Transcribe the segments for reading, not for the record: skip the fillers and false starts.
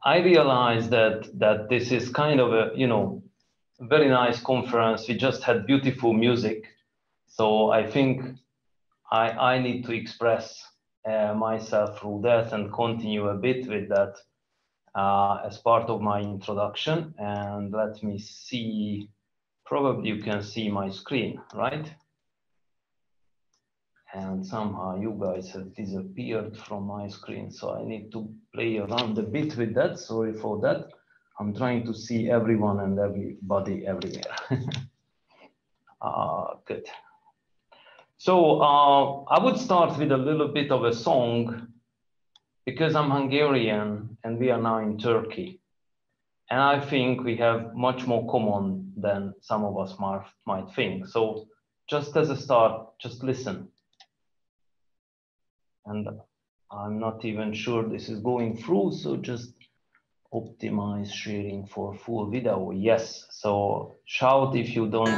I realized that this is kind of a, you know, very nice conference. We just had beautiful music. So I think I need to express myself through that and continue a bit with that as part of my introduction. And let me see, probably you can see my screen, right? And somehow you guys have disappeared from my screen. So I need to play around a bit with that. Sorry for that. I'm trying to see everyone and everybody everywhere. Good. So I would start with a little bit of a song because I'm Hungarian and we are now in Turkey. And I think we have much more common than some of us might think. So just as a start, just listen. And I'm not even sure this is going through, so just optimize sharing for full video. Yes, so shout if you don't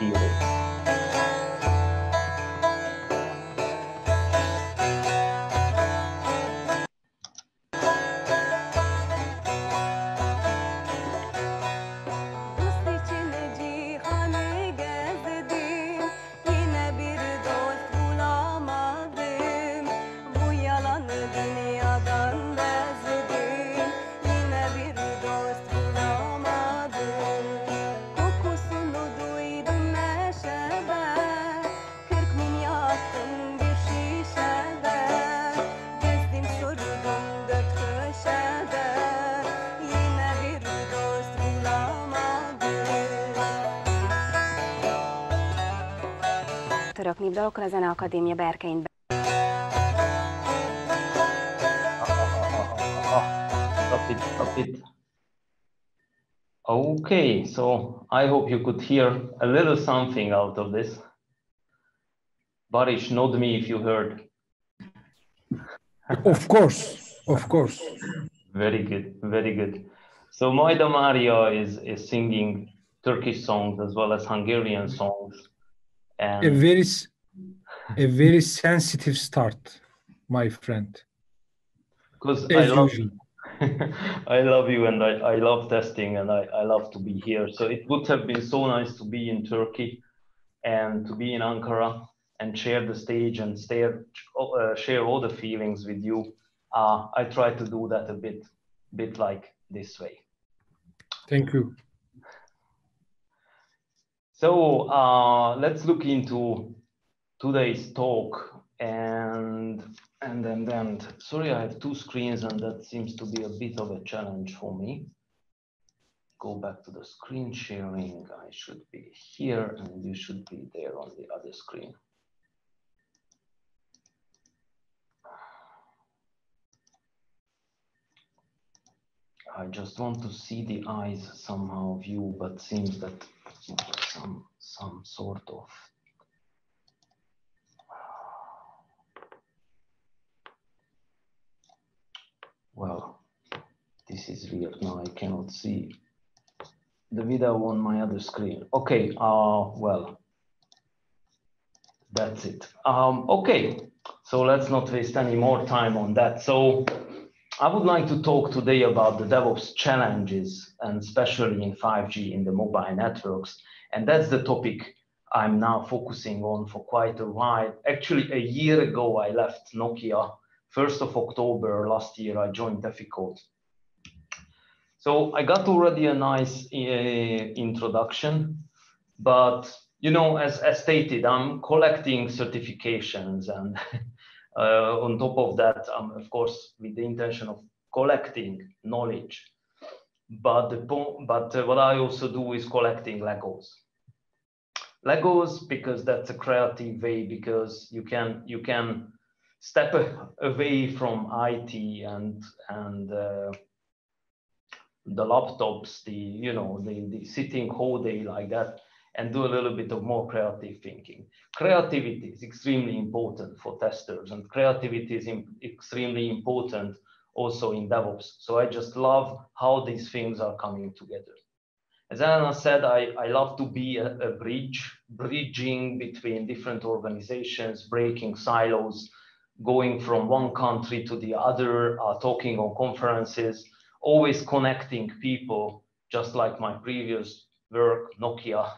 hear it. Töröknév dalokon a Zeneakadémia berkein. Stop it. Okay, so I hope you could hear a little something out of this. Baris, nod me if you heard. Of course. Very good, very good. So Majda Maria is singing Turkish songs as well as Hungarian songs. And a very sensitive start, my friend. Because I love you and I love testing and I love to be here. So it would have been so nice to be in Turkey and to be in Ankara and share the stage and share all the feelings with you. I try to do that a bit like this way. Thank you. So let's look into today's talk and sorry, I have two screens and that seems to be a bit of a challenge for me. Go back to the screen sharing. I should be here and you should be there on the other screen. I just want to see the eyes somehow view, but seems that some sort of well, this is weird. Now I cannot see the video on my other screen. Okay, well, that's it. Okay, so let's not waste any more time on that. So I would like to talk today about the DevOps challenges, and especially in 5G in the mobile networks. And that's the topic I'm now focusing on for quite a while. Actually, a year ago, I left Nokia. 1st of October last year, I joined Efficode. So I got already a nice introduction, but you know, as stated, I'm collecting certifications and on top of that, of course, with the intention of collecting knowledge. But what I also do is collecting Legos. Legos, because that's a creative way, because you can step away from IT and the laptops, the sitting whole day like that, and do a little bit of more creative thinking. Creativity is extremely important for testers, and creativity is extremely important also in DevOps. So I just love how these things are coming together. As Anna said, I love to be a bridging between different organizations, breaking silos, going from one country to the other, talking on conferences. always connecting people, just like my previous work, Nokia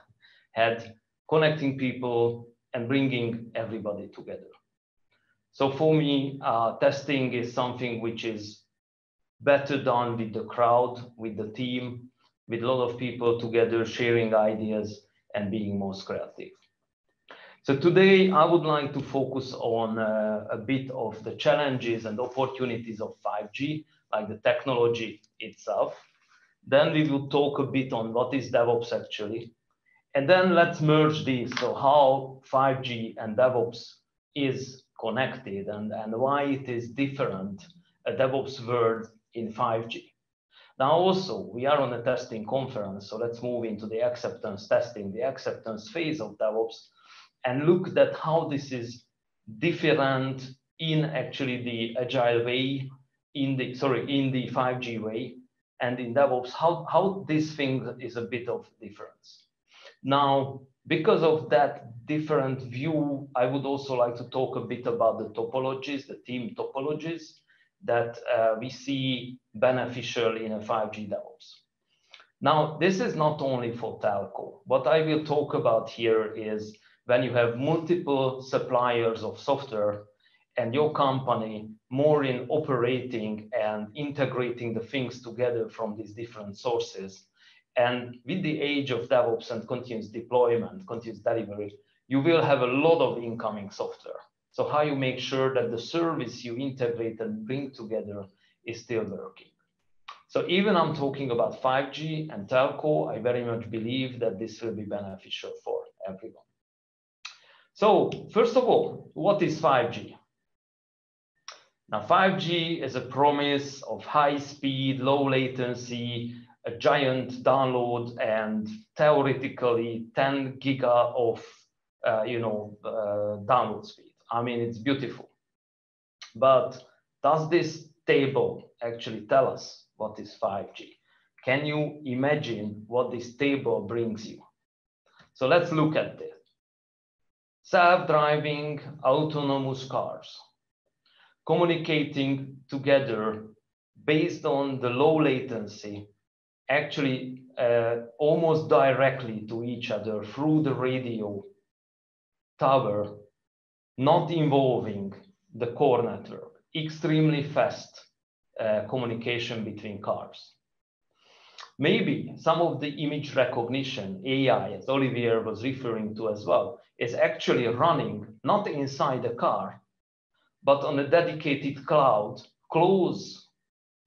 had, connecting people and bringing everybody together. So for me, testing is something which is better done with the crowd, with the team, with a lot of people together sharing ideas and being most creative. So today I would like to focus on a bit of the challenges and opportunities of 5G, like the technology itself. Then we will talk a bit on what is DevOps actually. And then let's merge these. So how 5G and DevOps is connected and why it is different, a DevOps world in 5G. Now also, we are on a testing conference, so let's move into the acceptance testing, the acceptance phase of DevOps, and look at how this is different in actually the agile way, in the 5G way, and in DevOps, how this thing is a bit of difference. Now, because of that different view, I would also like to talk a bit about the topologies, the team topologies that we see beneficial in a 5G DevOps. Now, this is not only for telco. What I will talk about here is when you have multiple suppliers of software and your company more in operating and integrating the things together from these different sources. And with the age of DevOps and continuous deployment, continuous delivery, you will have a lot of incoming software. So how you make sure that the service you integrate and bring together is still working. So even I'm talking about 5G and telco, I very much believe that this will be beneficial for everyone. So first of all, what is 5G? Now 5G is a promise of high speed, low latency, a giant download, and theoretically 10 giga of download speed. I mean, it's beautiful. But does this table actually tell us what is 5G? Can you imagine what this table brings you? So let's look at this. Self-driving autonomous cars, communicating together based on the low latency, actually almost directly to each other through the radio tower, not involving the core network, extremely fast communication between cars. Maybe some of the image recognition, AI, as Olivier was referring to as well, is actually running not inside the car, but on a dedicated cloud close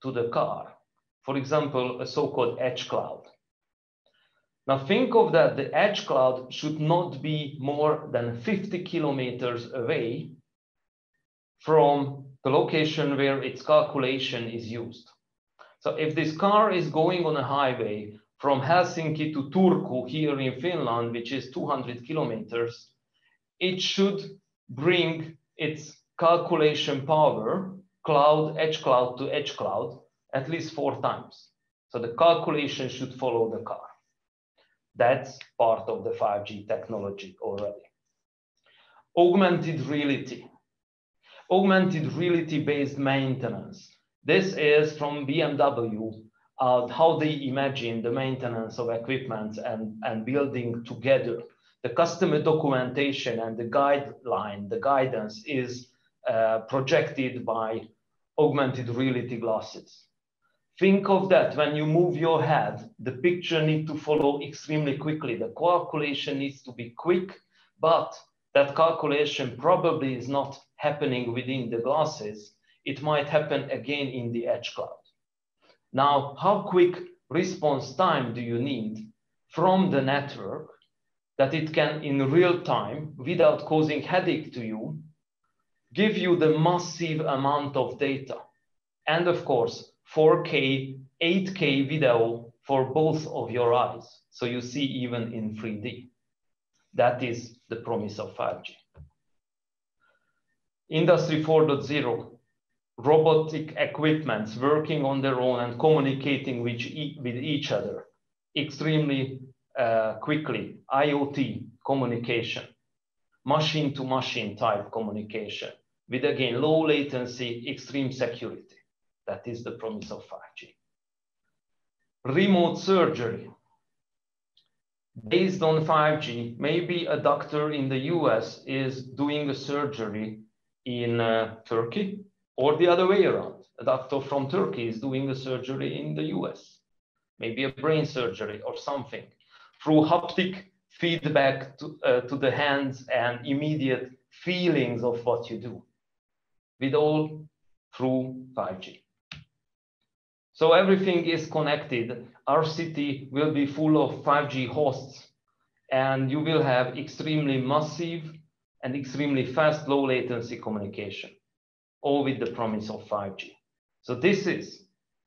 to the car. For example, a so-called edge cloud. Now think of that, the edge cloud should not be more than 50 kilometers away from the location where its calculation is used. So if this car is going on a highway from Helsinki to Turku here in Finland, which is 200 kilometers, it should bring its calculation power, edge cloud to edge cloud, at least 4 times. So the calculation should follow the car. That's part of the 5G technology already. Augmented reality. Augmented reality-based maintenance. This is from BMW, how they imagine the maintenance of equipment and building together. The customer documentation and the guideline, the guidance is projected by augmented reality glasses. Think of that when you move your head, the picture needs to follow extremely quickly. The calculation needs to be quick, but that calculation probably is not happening within the glasses. It might happen again in the edge cloud. Now, how quick response time do you need from the network that it can in real time, without causing headache to you, give you the massive amount of data? And of course, 4K, 8K video for both of your eyes. So you see even in 3D. That is the promise of 5G. Industry 4.0. Robotic equipments working on their own and communicating with each other extremely quickly. IoT communication, machine-to-machine type communication with, again, low latency, extreme security. That is the promise of 5G. remote surgery based on 5G. Maybe a doctor in the US is doing a surgery in Turkey, or the other way around. A doctor from Turkey is doing a surgery in the US, maybe a brain surgery or something, through haptic feedback to the hands and immediate feelings of what you do, with all through 5G. So everything is connected. Our city will be full of 5G hosts, and you will have extremely massive and extremely fast, low latency communication, all with the promise of 5G. So this is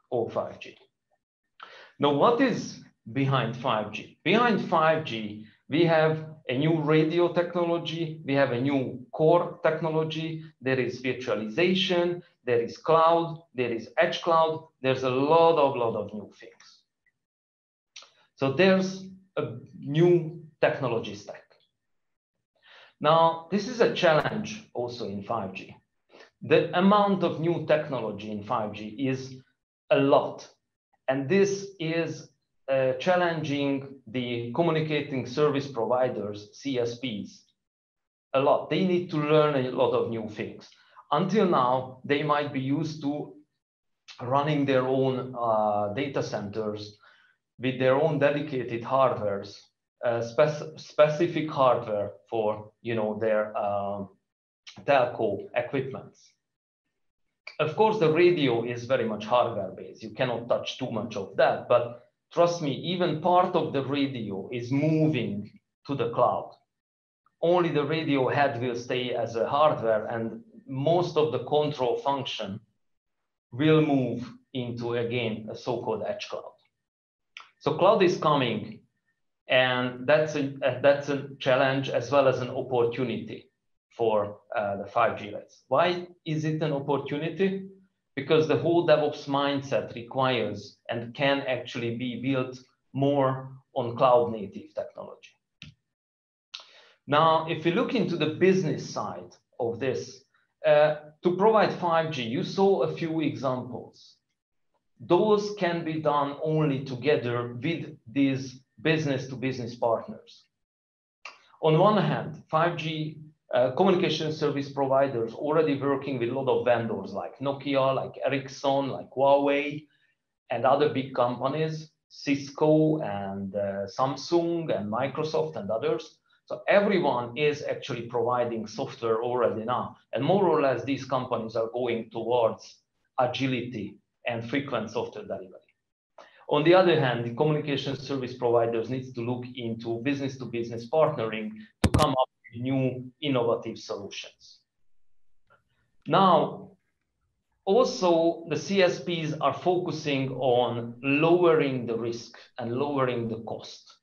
all 5G. Now, what is behind 5G? Behind 5G, we have a new radio technology, we have a new core technology, there is virtualization, there is cloud, there is edge cloud, there's a lot of new things. So there's a new technology stack. Now, this is a challenge also in 5G. The amount of new technology in 5G is a lot. And this is challenging the communicating service providers, CSPs, a lot. They need to learn a lot of new things. Until now, they might be used to running their own data centers with their own dedicated hardwares, specific hardware for their telco equipments. Of course, the radio is very much hardware-based. You cannot touch too much of that, but trust me, even part of the radio is moving to the cloud. Only the radio head will stay as a hardware, and most of the control function will move into, again, a so-called edge cloud. So cloud is coming, and that's a challenge as well as an opportunity for the 5G rates. Why is it an opportunity? Because the whole DevOps mindset requires and can actually be built more on cloud native technology. Now, if you look into the business side of this, to provide 5G, you saw a few examples. Those can be done only together with these business-to-business partners. On one hand, 5G communication service providers already working with a lot of vendors like Nokia, like Ericsson, like Huawei, and other big companies, Cisco and Samsung and Microsoft and others. So everyone is actually providing software already now. And more or less, these companies are going towards agility and frequent software delivery. On the other hand, the communication service providers need to look into business-to-business partnering to come up with new innovative solutions. Now, also the CSPs are focusing on lowering the risk and lowering the cost.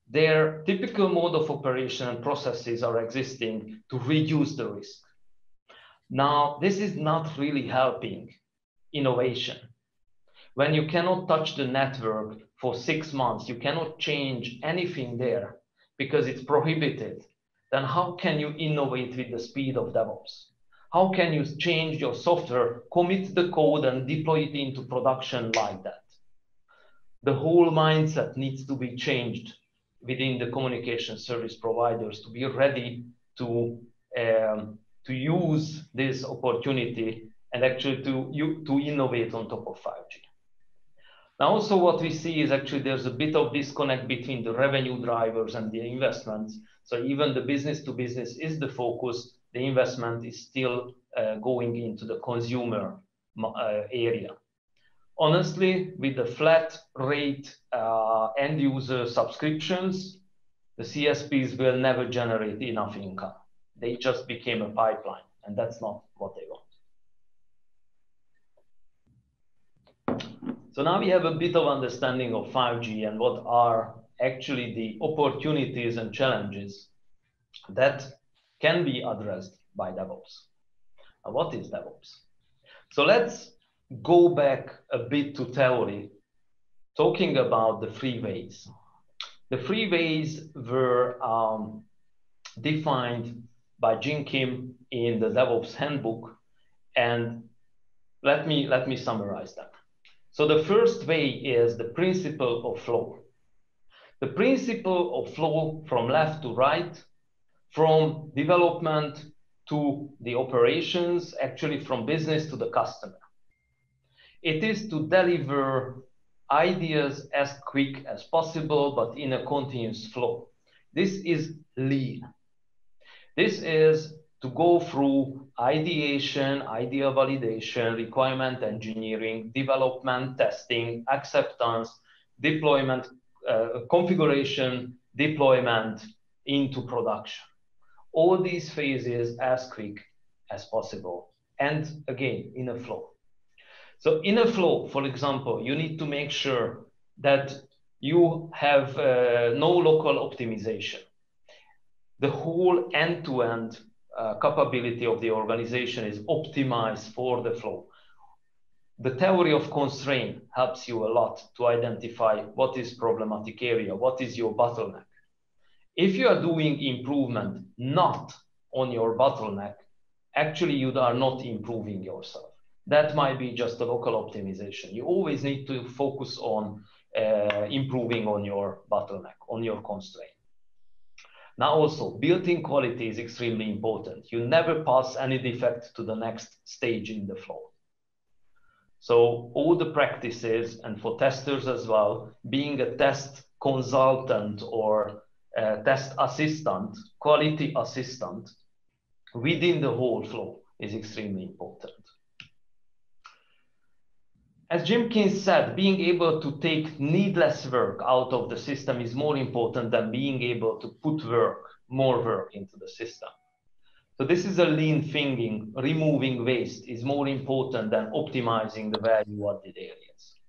Their typical mode of operation and processes are existing to reduce the risk. Now, this is not really helping innovation. When you cannot touch the network for 6 months, you cannot change anything there because it's prohibited, then how can you innovate with the speed of DevOps? How can you change your software, commit the code, and deploy it into production like that? The whole mindset needs to be changed within the communication service providers to be ready to use this opportunity and actually to innovate on top of 5G. Now, also what we see is actually there's a bit of disconnect between the revenue drivers and the investments. So even the business to business is the focus, the investment is still going into the consumer area. Honestly, with the flat rate end user subscriptions, the CSPs will never generate enough income. They just became a pipeline, and that's not what they want. So now we have a bit of understanding of 5G and what are actually the opportunities and challenges that can be addressed by DevOps. Now, what is DevOps? So let's go back a bit to theory, talking about the 3 ways. The 3 ways were defined by Jin Kim in the DevOps handbook, and let me summarize them. So the first way is the principle of flow. The principle of flow from left to right, from development to the operations, actually from business to the customer. It is to deliver ideas as quick as possible, but in a continuous flow. This is lean. This is to go through ideation, idea validation, requirement engineering, development, testing, acceptance, deployment, configuration, deployment into production. All these phases as quick as possible. And again, in a flow. So in a flow, for example, you need to make sure that you have no local optimization. The whole end-to-end capability of the organization is optimized for the flow. The theory of constraint helps you a lot to identify what is problematic area, what is your bottleneck. If you are doing improvement not on your bottleneck, actually you are not improving yourself. That might be just a local optimization. You always need to focus on improving on your bottleneck, on your constraint. Now also, built-in quality is extremely important. You never pass any defect to the next stage in the flow. So all the practices, and for testers as well, being a test consultant or test assistant, quality assistant within the whole flow is extremely important. As Jim Kins said, being able to take needless work out of the system is more important than being able to put more work into the system. So this is a lean thinking. Removing waste is more important than optimizing the value-added areas.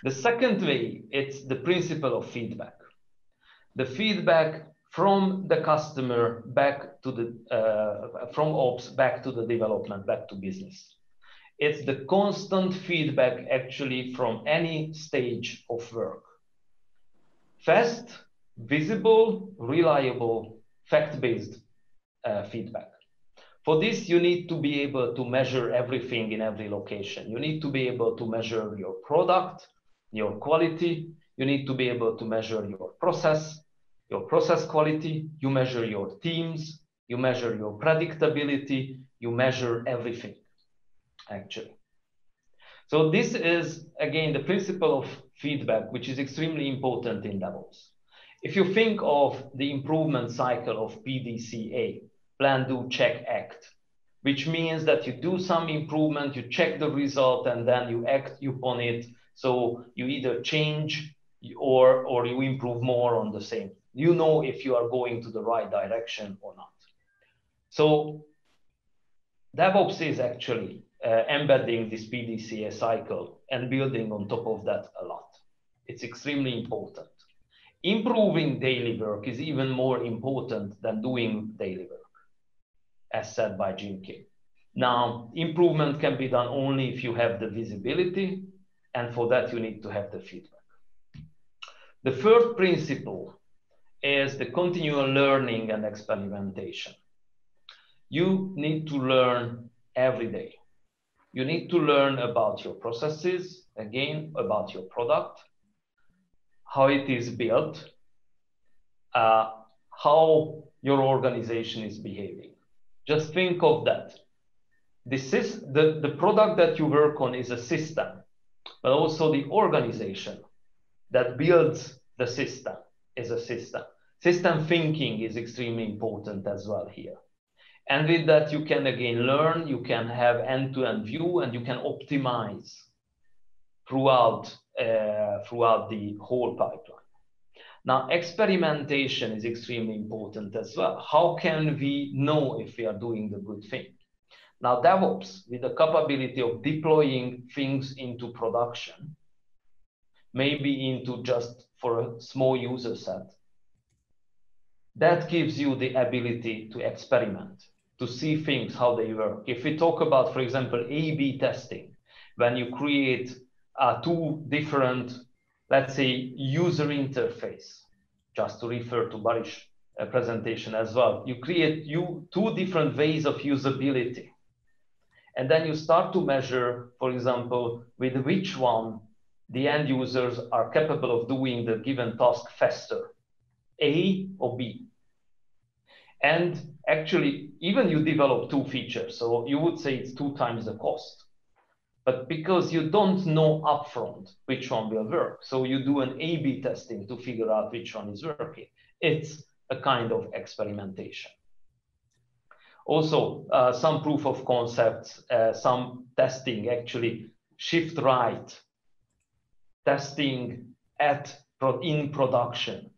The second way, it's the principle of feedback. The feedback from the customer back to the, from ops back to the development, back to business. It's the constant feedback actually from any stage of work. Fast, visible, reliable, fact-based feedback. For this, you need to be able to measure everything in every location. You need to be able to measure your product, your quality. You need to be able to measure your process quality. You measure your teams. You measure your predictability. You measure everything, actually. So this is, again, the principle of feedback, which is extremely important in DevOps. If you think of the improvement cycle of PDCA, plan, do, check, act, which means that you do some improvement, you check the result, and then you act upon it. So you either change or you improve more on the same. You know if you are going to the right direction or not. So DevOps is actually embedding this PDCA cycle and building on top of that a lot. It's extremely important. Improving daily work is even more important than doing daily work, as said by Jim King. Now, improvement can be done only if you have the visibility, and for that you need to have the feedback. The third principle is the continual learning and experimentation. You need to learn every day. You need to learn about your processes, again, about your product, how it is built, how your organization is behaving. Just think of that. The product that you work on is a system, but also the organization that builds the system is a system. System thinking is extremely important as well here. And with that, you can again learn, you can have end-to-end view, and you can optimize throughout the whole pipeline. Now, experimentation is extremely important as well. How can we know if we are doing the good thing? Now, DevOps, with the capability of deploying things into production, maybe into just for a small user set, that gives you the ability to experiment, to see things, how they work. If we talk about, for example, A/B testing, when you create two different, let's say, user interface, just to refer to Barish's presentation as well, you create two different ways of usability. And then you start to measure, for example, with which one the end users are capable of doing the given task faster, A or B. And actually, even you develop two features, so you would say it's 2 times the cost. But because you don't know upfront which one will work, so you do an A/B testing to figure out which one is working. It's a kind of experimentation. Also, some proof of concepts, some testing, actually shift right testing in production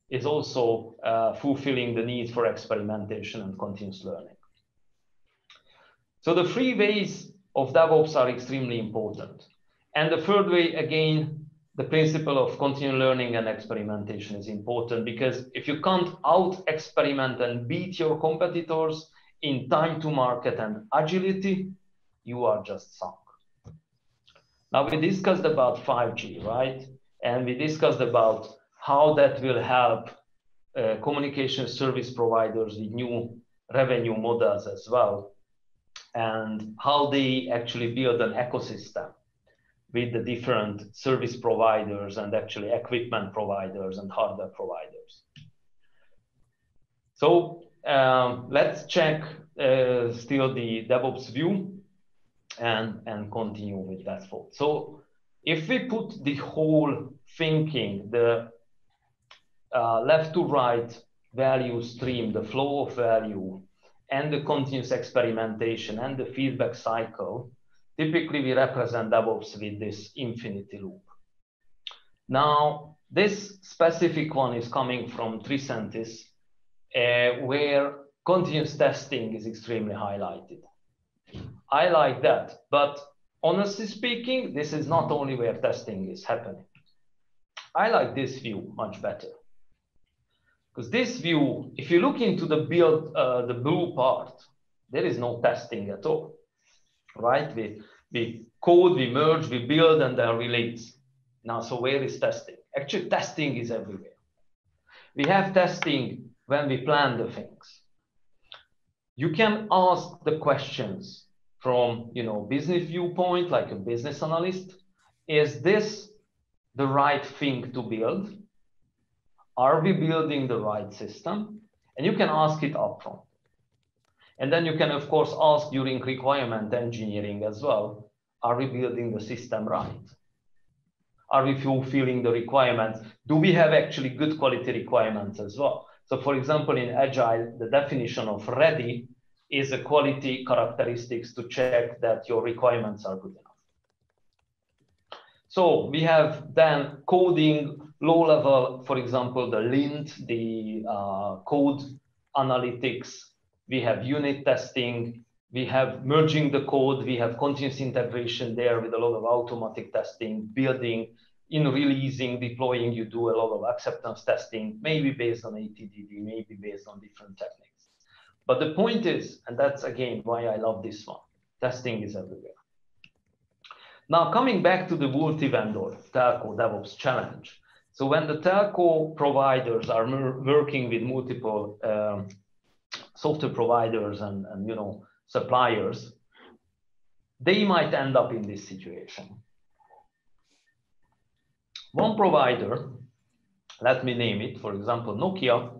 is also fulfilling the need for experimentation and continuous learning. So the 3 ways of DevOps are extremely important. And the third way, again, the principle of continuous learning and experimentation is important, because if you can't out-experiment and beat your competitors in time to market and agility, you are just sunk. Now, we discussed about 5G, right? And we discussed about how that will help communication service providers with new revenue models as well, and how they actually build an ecosystem with the different service providers and actually equipment providers and hardware providers. So let's check still the DevOps view and continue with that thought. So if we put the whole thinking, the left to right value stream, the flow of value, and the continuous experimentation and the feedback cycle, typically we represent DevOps with this infinity loop. Now, this specific one is coming from Tricentis, where continuous testing is extremely highlighted. I like that, but honestly speaking, this is not only where testing is happening. I like this view much better. Because this view, if you look into the build, the blue part, there is no testing at all, right? We code, we merge, we build, and then release. Now, so where is testing? Actually, testing is everywhere. We have testing when we plan the things. You can ask the questions from, business viewpoint, like a business analyst. Is this the right thing to build? Are we building the right system? And you can ask it upfront. And then you can, of course, ask during requirement engineering as well, are we building the system right? Are we fulfilling the requirements? Do we have actually good quality requirements as well? So for example, in Agile, the definition of ready is a quality characteristics to check that your requirements are good enough. So we have then coding, low level, for example, the lint, the code analytics. We have unit testing. We have merging the code. We have continuous integration there with a lot of automatic testing, building, in releasing, deploying, you do a lot of acceptance testing, maybe based on ATDD, maybe based on different techniques. But the point is, and that's again why I love this one, testing is everywhere. Now, coming back to the multi-vendor telco DevOps challenge. So when the telco providers are working with multiple software providers and suppliers, they might end up in this situation. One provider, let me name it, for example, Nokia,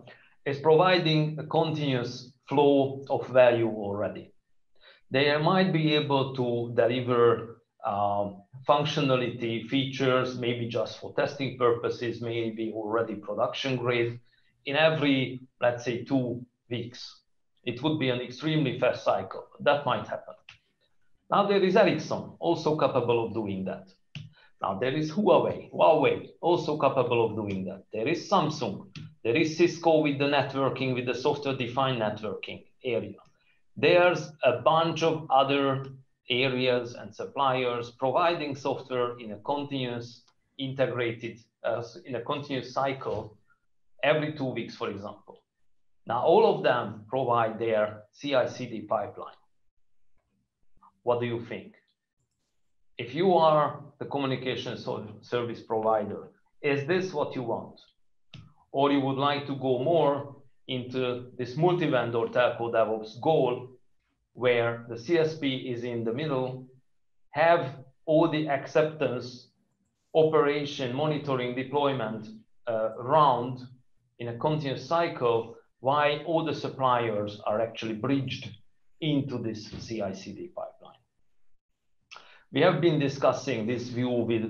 is providing a continuous flow of value already. They might be able to deliver functionality, features, maybe just for testing purposes, maybe already production grade, in every, let's say, 2 weeks. It would be an extremely fast cycle. That might happen. Now there is Ericsson, also capable of doing that. Now there is Huawei, also capable of doing that. There is Samsung. There is Cisco with the networking, with the software-defined networking area. There's a bunch of other areas and suppliers providing software in a continuous integrated, in a continuous cycle every 2 weeks, for example. Now, all of them provide their CI/CD pipeline. What do you think? If you are the communication service provider, is this what you want? Or you would like to go more into this multi-vendor telco DevOps goal where the CSP is in the middle, have all the acceptance, operation, monitoring, deployment round in a continuous cycle, while all the suppliers are actually bridged into this CI/CD pipeline. We have been discussing this view with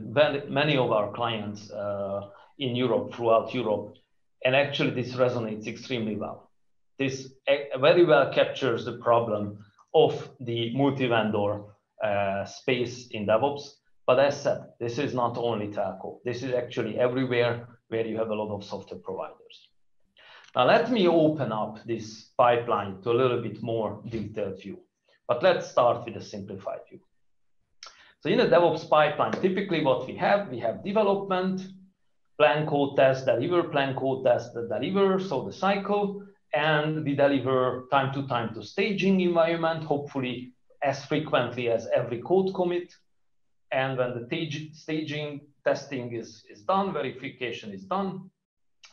many of our clients in Europe, throughout Europe, and actually this resonates extremely well. This very well captures the problem of the multi-vendor space in DevOps. But as said, this is not only telco. This is actually everywhere where you have a lot of software providers. Now let me open up this pipeline to a little bit more detailed view. But let's start with a simplified view. So in a DevOps pipeline, typically what we have development, plan, code, test, deliver, plan, code, test, deliver, so the cycle, and we deliver time to staging environment, hopefully as frequently as every code commit. And when the staging testing is done, verification is done,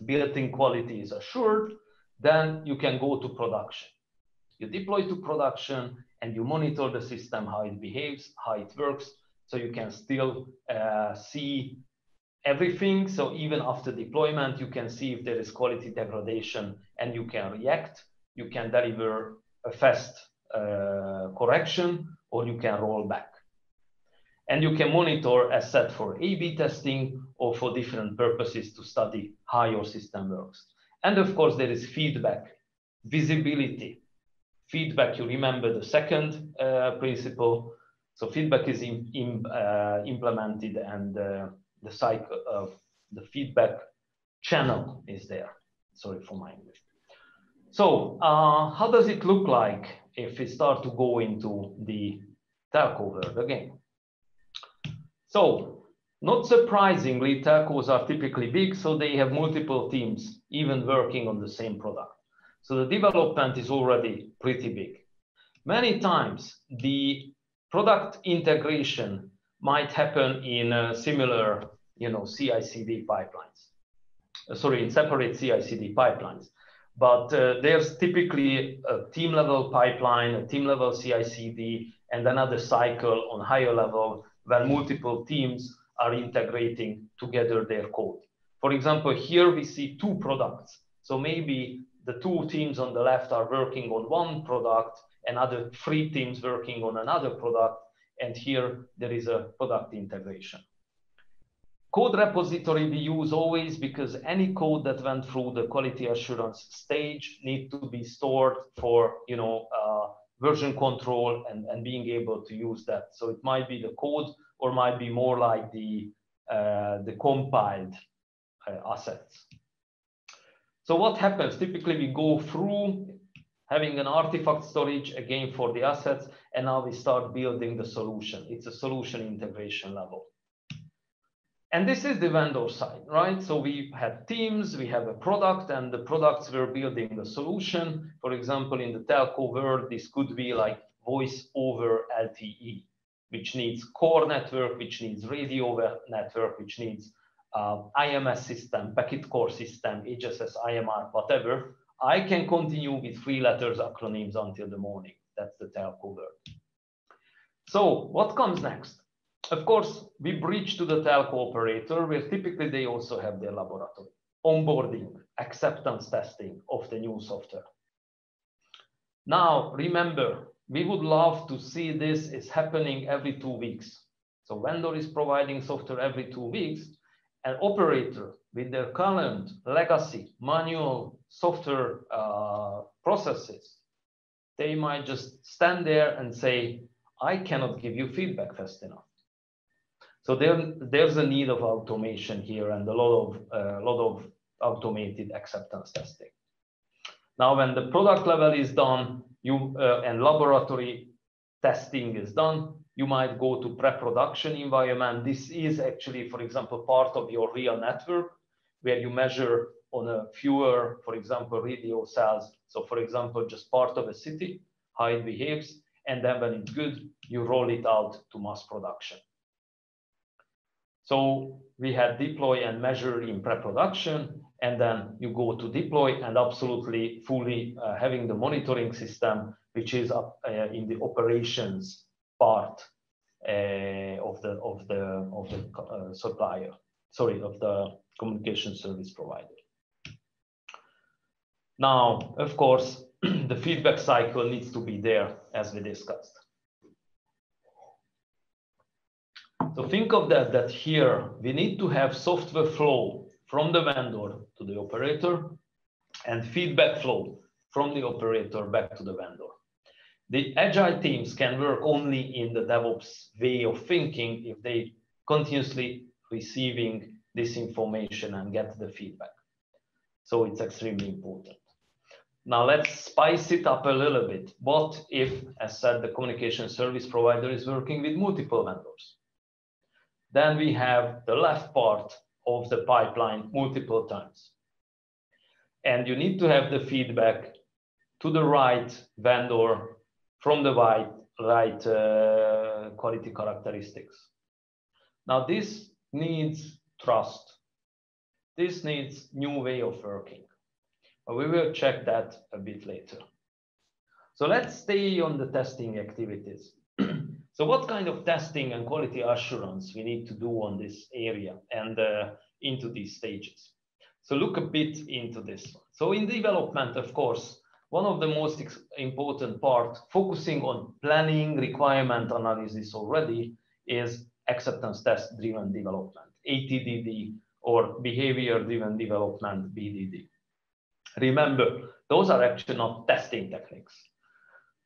built-in quality is assured, then you can go to production. You deploy to production and you monitor the system, how it behaves, how it works, so you can still see everything. So even after deployment, you can see if there is quality degradation and you can react. You can deliver a fast correction, or you can roll back. And you can monitor, as said, for A/B testing or for different purposes to study how your system works. And of course, there is feedback, visibility. Feedback, you remember the second principle. So feedback is implemented, and the cycle of the feedback channel is there. Sorry for my English. So how does it look like if we start to go into the telco world again? So not surprisingly, telcos are typically big, so they have multiple teams even working on the same product. So the development is already pretty big. Many times the product integration might happen in similar, CI/CD pipelines. In separate CI/CD pipelines. But there's typically a team-level pipeline, a team-level CI/CD, and another cycle on higher level where multiple teams are integrating together their code. For example, here we see two products. So maybe the two teams on the left are working on one product, and other three teams working on another product, and here there is a product integration. Code repository we use always because any code that went through the quality assurance stage needs to be stored for version control and being able to use that. So it might be the code, or might be more like the compiled assets. So what happens? Typically we go through having an artifact storage again for the assets, and now we start building the solution. It's a solution integration level. And this is the vendor side, right? So we had teams, we have a product, and the products were building the solution. For example, in the telco world, this could be like voice over LTE, which needs core network, which needs radio network, which needs IMS system, packet core system, HSS, IMR, whatever. I can continue with 3 letters acronyms until the morning. That's the telco world. So what comes next? Of course, we bridge to the telco operator, where typically they also have their laboratory, onboarding, acceptance testing of the new software. Now, remember, we would love to see this is happening every 2 weeks. So vendor is providing software every 2 weeks, an operator with their current legacy manual software processes, they might just stand there and say, I cannot give you feedback fast enough. So there's a need of automation here and a lot of automated acceptance testing. Now, when the product level is done, and laboratory testing is done, you might go to pre-production environment. This is actually, for example, part of your real network, where you measure on a fewer, for example, radio cells. So for example, just part of a city, how it behaves. And then when it's good, you roll it out to mass production. So we had deploy and measure in pre-production, and then you go to deploy and absolutely fully having the monitoring system which is up in the operations part of the supplier, sorry, of the communication service provider. Now, of course, the feedback cycle needs to be there, as we discussed. So think of that here we need to have software flow from the vendor to the operator and feedback flow from the operator back to the vendor. The agile teams can work only in the DevOps way of thinking if they continuously receiving this information and get the feedback. So it's extremely important. Now let's spice it up a little bit. What if, as said, the communication service provider is working with multiple vendors? Then we have the left part of the pipeline multiple times. And you need to have the feedback to the right vendor from the right quality characteristics. Now this needs trust. This needs new way of working. We will check that a bit later. So let's stay on the testing activities. So what kind of testing and quality assurance we need to do on this area and into these stages? So look a bit into this. So in development, of course, one of the most important part, focusing on planning requirement analysis already, is acceptance test driven development, ATDD, or behavior driven development, BDD. Remember, those are actually not testing techniques.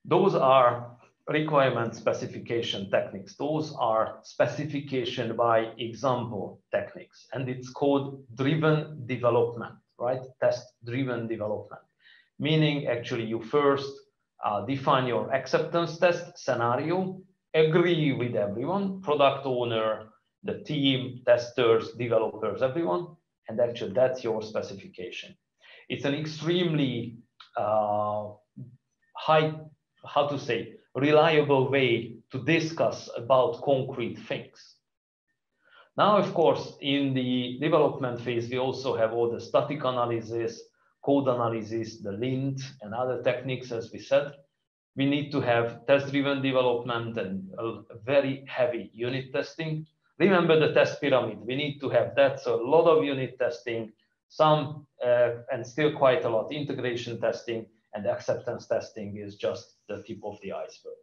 Those are requirement specification techniques. Those are specification by example techniques, and it's called driven development, right? Test driven development, meaning actually you first define your acceptance test scenario, agree with everyone, product owner, the team, testers, developers, everyone, and actually that's your specification. It's an extremely reliable way to discuss about concrete things. Now, of course, in the development phase, we also have all the static analysis, code analysis, the lint, and other techniques, as we said. We need to have test-driven development and a very heavy unit testing. Remember the test pyramid, we need to have that, so a lot of unit testing, some and still quite a lot integration testing, and acceptance testing is just the tip of the iceberg.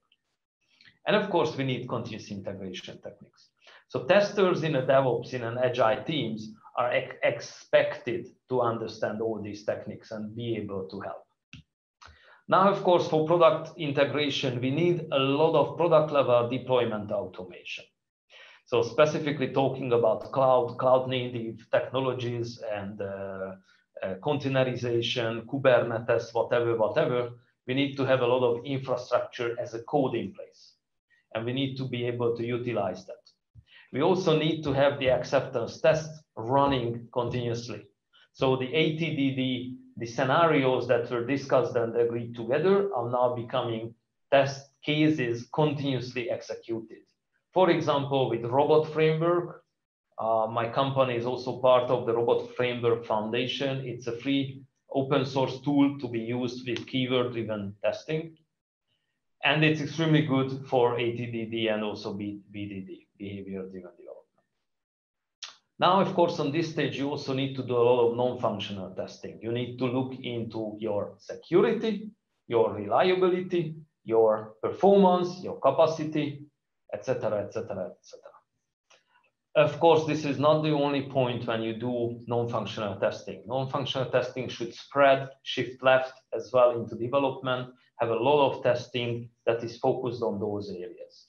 And of course, we need continuous integration techniques. So testers in a DevOps, in an agile teams, are expected to understand all these techniques and be able to help. Now, of course, for product integration, we need a lot of product level deployment automation. So specifically talking about cloud native technologies and containerization, Kubernetes, whatever, we need to have a lot of infrastructure as a code in place. And we need to be able to utilize that. We also need to have the acceptance tests running continuously. So the ATDD, the scenarios that were discussed and agreed together are now becoming test cases continuously executed. For example, with Robot Framework, my company is also part of the Robot Framework Foundation. It's a free open source tool to be used with keyword-driven testing. And it's extremely good for ATDD and also BDD, behavior-driven development. Now, of course, on this stage, you also need to do a lot of non-functional testing. You need to look into your security, your reliability, your performance, your capacity, etc., etc., etc. Of course, this is not the only point when you do non-functional testing. Non-functional testing should spread, shift left as well into development, have a lot of testing that is focused on those areas.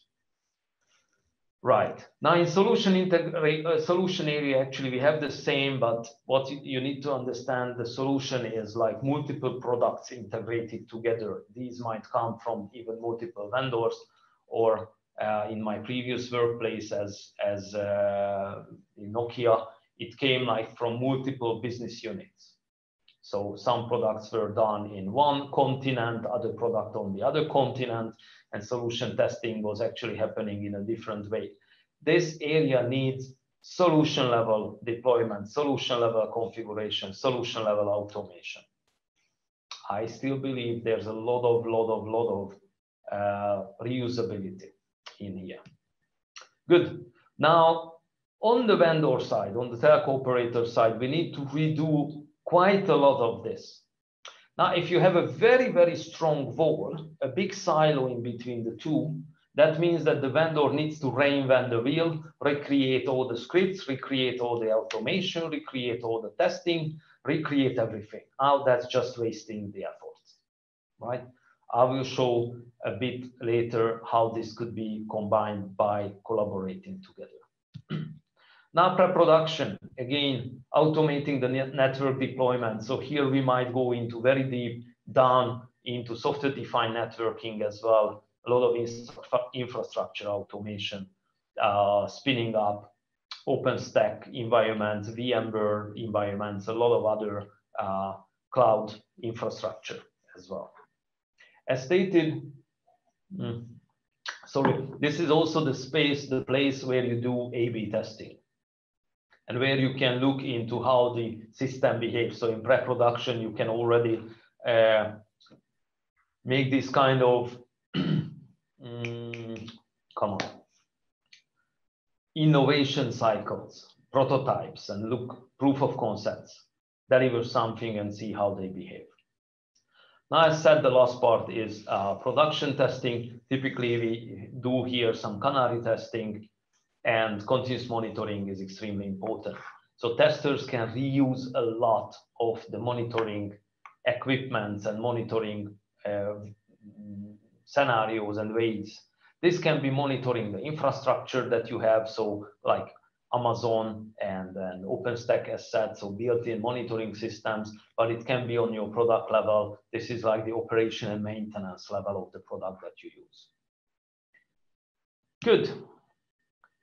Right. Now in solution area, actually we have the same, but what you need to understand, the solution is like multiple products integrated together. These might come from even multiple vendors, or in my previous workplace as in Nokia, it came like from multiple business units. So some products were done in one continent, other product on the other continent, and solution testing was actually happening in a different way. This area needs solution level deployment, solution level configuration, solution level automation. I still believe there's a lot of reusability in here. Good. Now, on the vendor side, on the telco operator side, we need to redo quite a lot of this. Now, if you have a very strong wall, a big silo in between the two, that means that the vendor needs to reinvent the wheel, recreate all the scripts, recreate all the automation, recreate all the testing, recreate everything. Now that's just wasting the efforts, right? I will show a bit later how this could be combined by collaborating together. Now pre-production, again, automating the network deployment. So here we might go into very deep down into software-defined networking as well. A lot of infrastructure automation, spinning up OpenStack environments, VMware environments, a lot of other cloud infrastructure as well. As stated, sorry, this is also the place where you do A/B testing and where you can look into how the system behaves. So in pre-production, you can already make this kind of innovation cycles, prototypes, and look proof of concepts, deliver something and see how they behave. Now, as said, the last part is production testing. Typically, we do here some canary testing, and continuous monitoring is extremely important. So testers can reuse a lot of the monitoring equipment and monitoring scenarios and ways. This can be monitoring the infrastructure that you have, so like Amazon and OpenStack as said, so built-in monitoring systems, but it can be on your product level. This is like the operation and maintenance level of the product that you use. Good.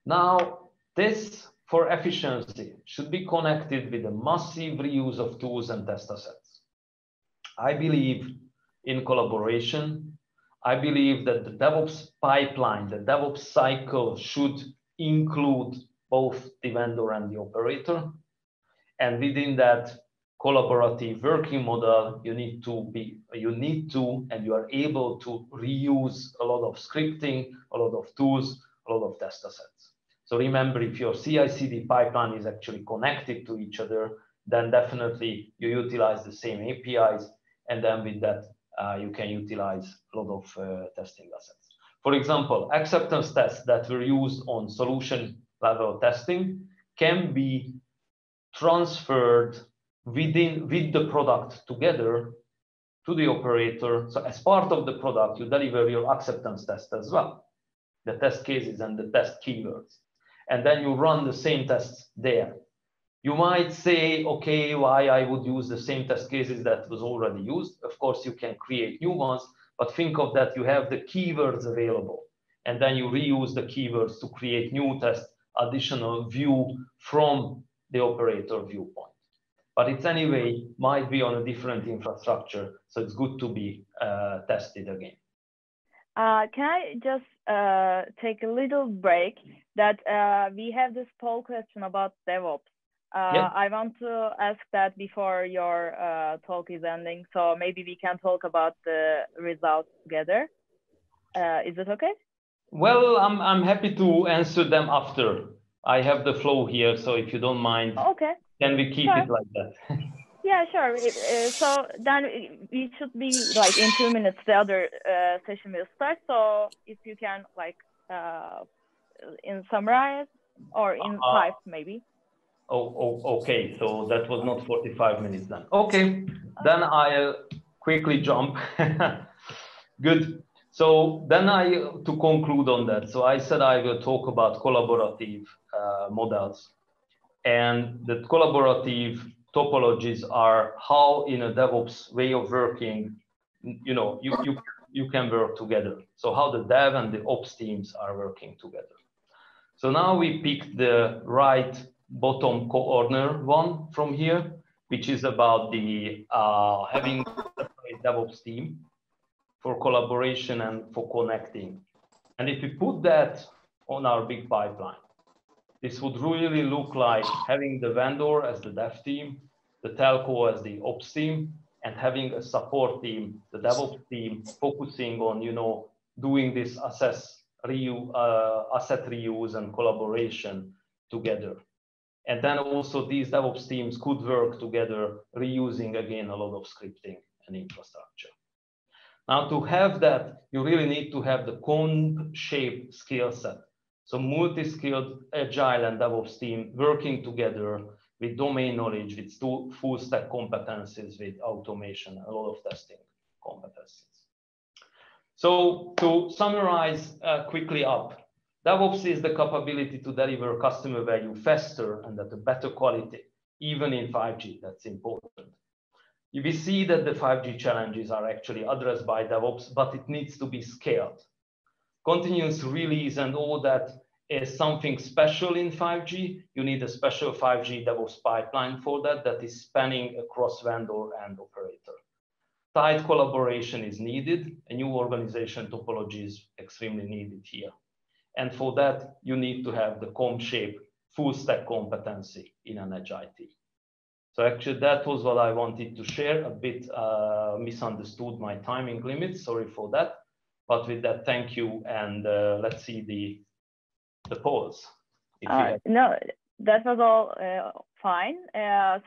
Now, this for efficiency should be connected with a massive reuse of tools and test assets. I believe in collaboration. I believe that the DevOps pipeline, the DevOps cycle should include both the vendor and the operator. And within that collaborative working model, you need to, and you are able to reuse a lot of scripting, a lot of tools, a lot of test assets. So remember, if your CI/CD pipeline is actually connected to each other, then definitely you utilize the same APIs, and then with that, you can utilize a lot of testing assets. For example, acceptance tests that were used on solution level testing can be transferred with the product together to the operator. So as part of the product, you deliver your acceptance test as well, the test cases and the test keywords. And then you run the same tests there. You might say, okay, why I would use the same test cases that was already used? Of course, you can create new ones, but think of that, you have the keywords available, and then you reuse the keywords to create new tests, additional view from the operator viewpoint. But it's anyway, might be on a different infrastructure, so it's good to be tested again. Can I just take a little break? That we have this poll question about DevOps. Yep. I want to ask that before your talk is ending, so maybe we can talk about the results together. Is it okay? Well, I'm happy to answer them after. I have the flow here, so if you don't mind, okay. Can we keep it like that? Yeah, sure. So then we should be like in 2 minutes, the other session will start. So if you can like in summarize or in 5 maybe. Okay. So that was not 45 minutes then. Okay, then I'll quickly jump. Good. So then to conclude on that, so I said I will talk about collaborative models, and the collaborative topologies are how in a DevOps way of working, you can work together. So how the dev and the ops teams are working together. So now we picked the right bottom corner one from here, which is about the having a DevOps team for collaboration and for connecting. And if we put that on our big pipeline, this would really look like having the vendor as the dev team, the telco as the ops team, and having a support team, the DevOps team, focusing on, doing this asset reuse and collaboration together. And then also these DevOps teams could work together, reusing again a lot of scripting and infrastructure. Now, to have that, you really need to have the cone-shaped skill set. So multi-skilled Agile and DevOps team working together with domain knowledge, with full stack competencies, with automation, a lot of testing competencies. So to summarize quickly up, DevOps is the capability to deliver customer value faster and at a better quality, even in 5G. That's important. We see that the 5G challenges are actually addressed by DevOps, but it needs to be scaled. Continuous release and all that is something special in 5G. You need a special 5G DevOps pipeline for that is spanning across vendor and operator. Tight collaboration is needed. A new organization topology is extremely needed here. And for that, you need to have the cone-shaped full stack competency in an Agile team. So actually, that was what I wanted to share. A bit misunderstood my timing limits. Sorry for that. But with that, thank you. And let's see the polls. No, that was all fine.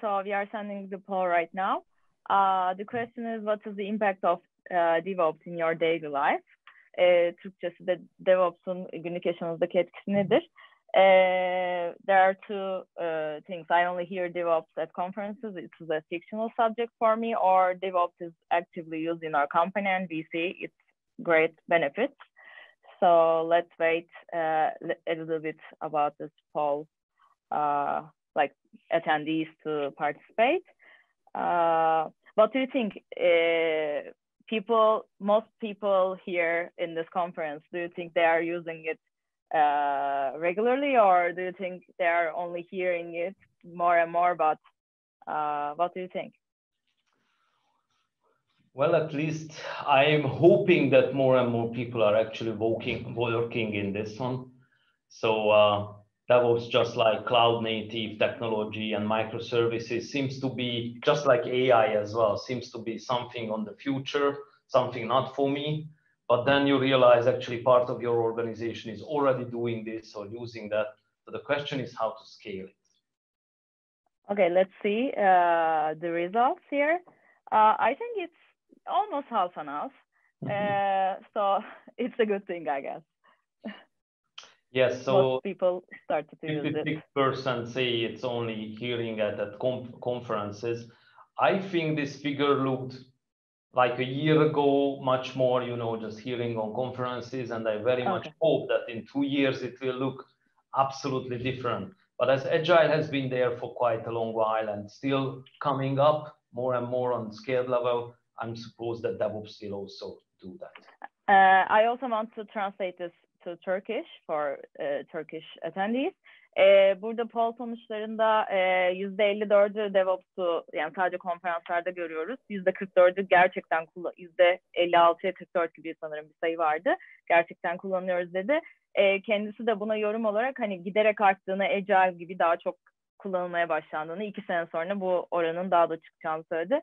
So we are sending the poll right now. The question is, what is the impact of DevOps in your daily life? Türkçesi de DevOps'un günlük yaşamınızdaki etkisi nedir? There are two things. I only hear DevOps at conferences. It's a fictional subject for me, or DevOps is actively used in our company and we see its great benefits. So let's wait a little bit about this poll, like attendees to participate. What do you think? Most people here in this conference, do you think they are using it regularly, or do you think they are only hearing it more and more? But what do you think? Well, at least I am hoping that more and more people are actually working in this one. So DevOps, just like cloud native technology and microservices, seems to be just like AI as well, seems to be something on the future, something not for me. But then you realize actually part of your organization is already doing this or using that. So the question is how to scale it. Okay, let's see the results here. I think it's almost half and half. So it's a good thing, I guess. Yes, so most people started to use it. 56% say it's only hearing at conferences. I think this figure looked like a year ago, much more, just hearing on conferences. And I very much hope that in 2 years, it will look absolutely different. But as Agile has been there for quite a long while and still coming up more and more on scale level, I'm supposed that DevOps will also do that. I also want to translate this to Turkish for Turkish attendees. Burada poll sonuçlarında %54'ü DevOps'u, yani sadece konferanslarda görüyoruz. %44'ü gerçekten %56'ya 44 gibi sanırım bir sayı vardı. Gerçekten kullanıyoruz dedi. Kendisi de buna yorum olarak hani giderek arttığını, Agile gibi daha çok kullanılmaya başlandığını, 2 sene sonra bu oranın daha da çıkacağını söyledi.